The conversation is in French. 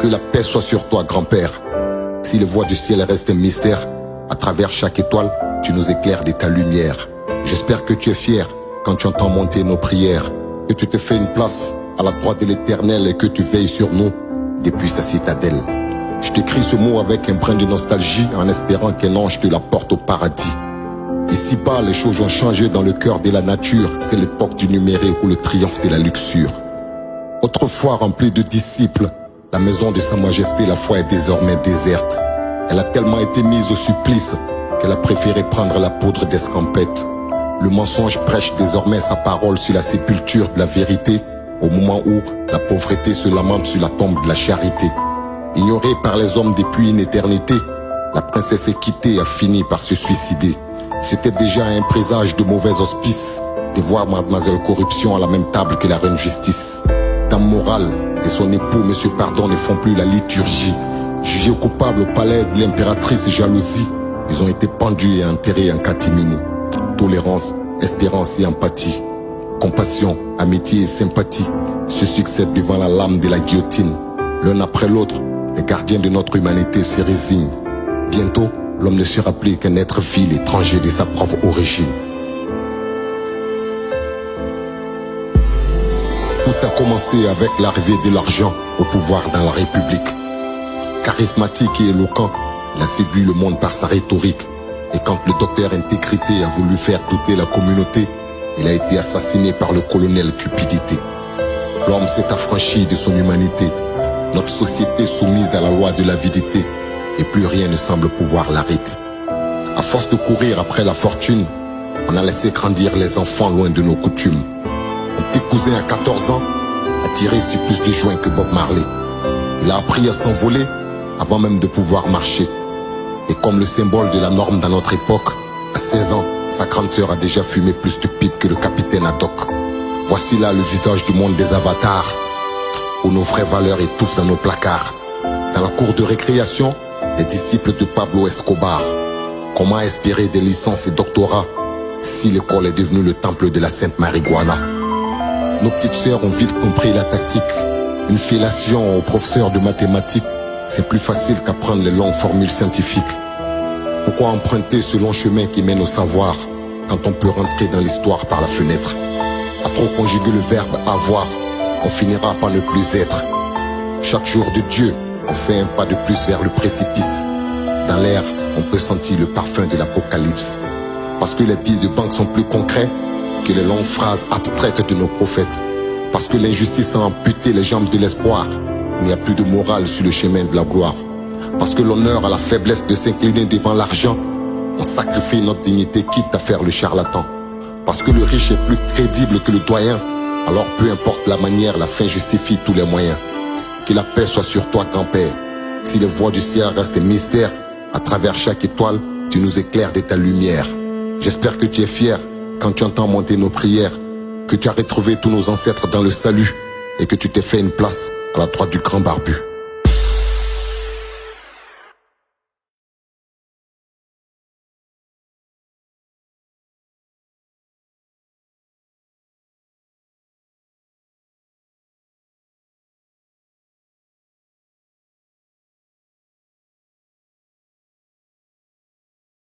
Que la paix soit sur toi, grand-père. Si les voies du ciel restent un mystère, à travers chaque étoile, tu nous éclaires de ta lumière. J'espère que tu es fier quand tu entends monter nos prières, que tu te fais une place à la droite de l'Éternel et que tu veilles sur nous depuis sa citadelle. Je t'écris ce mot avec un brin de nostalgie en espérant qu'un ange te l'apporte au paradis. Ici-bas, les choses ont changé dans le cœur de la nature. C'est l'époque du numérique ou le triomphe de la luxure. Autrefois remplie de disciples, la maison de Sa Majesté la foi est désormais déserte. Elle a tellement été mise au supplice qu'elle a préféré prendre la poudre d'escampette. Le mensonge prêche désormais sa parole sur la sépulture de la vérité, au moment où la pauvreté se lamente sur la tombe de la charité. Ignorée par les hommes depuis une éternité, la princesse équitée a fini par se suicider. C'était déjà un présage de mauvais auspices de voir Mademoiselle Corruption à la même table que la reine Justice. Dame Morale et son époux Monsieur Pardon ne font plus la liturgie. Jugés coupables au palais de l'impératrice Jalousie, ils ont été pendus et enterrés en catimini. Tolérance, espérance et empathie, compassion, amitié et sympathie se succèdent devant la lame de la guillotine. L'un après l'autre, les gardiens de notre humanité se résignent. Bientôt, l'homme ne sera plus qu'un être vil étranger de sa propre origine. Tout a commencé avec l'arrivée de l'argent au pouvoir dans la République. Charismatique et éloquent, il a séduit le monde par sa rhétorique. Et quand le docteur Intégrité a voulu faire douter la communauté, il a été assassiné par le colonel Cupidité. L'homme s'est affranchi de son humanité. Notre société soumise à la loi de l'avidité, et plus rien ne semble pouvoir l'arrêter. À force de courir après la fortune, on a laissé grandir les enfants loin de nos coutumes. Mon petit cousin à 14 ans a tiré sur plus de joints que Bob Marley. Il a appris à s'envoler avant même de pouvoir marcher. Et comme le symbole de la norme dans notre époque, à 16 ans, sa grande sœur a déjà fumé plus de pipe que le capitaine Haddock. Voici là le visage du monde des avatars, où nos vraies valeurs étouffent dans nos placards. Dans la cour de récréation, les disciples de Pablo Escobar. Comment espérer des licences et doctorats si l'école est devenue le temple de la sainte marijuana? Nos petites sœurs ont vite compris la tactique. Une fellation au professeur de mathématiques, c'est plus facile qu'apprendre les longues formules scientifiques. Pourquoi emprunter ce long chemin qui mène au savoir quand on peut rentrer dans l'histoire par la fenêtre? À trop conjuguer le verbe avoir, on finira par ne plus être. Chaque jour de Dieu, on fait un pas de plus vers le précipice. Dans l'air, on peut sentir le parfum de l'apocalypse. Parce que les billets de banque sont plus concrets que les longues phrases abstraites de nos prophètes. Parce que l'injustice a amputé les jambes de l'espoir. Il n'y a plus de morale sur le chemin de la gloire. Parce que l'honneur a la faiblesse de s'incliner devant l'argent, on sacrifie notre dignité quitte à faire le charlatan. Parce que le riche est plus crédible que le doyen, alors peu importe la manière, la fin justifie tous les moyens. Que la paix soit sur toi, grand-père. Si les voies du ciel restent un mystère, à travers chaque étoile, tu nous éclaires de ta lumière. J'espère que tu es fier quand tu entends monter nos prières, que tu as retrouvé tous nos ancêtres dans le salut et que tu t'es fait une place à la droite du grand barbu.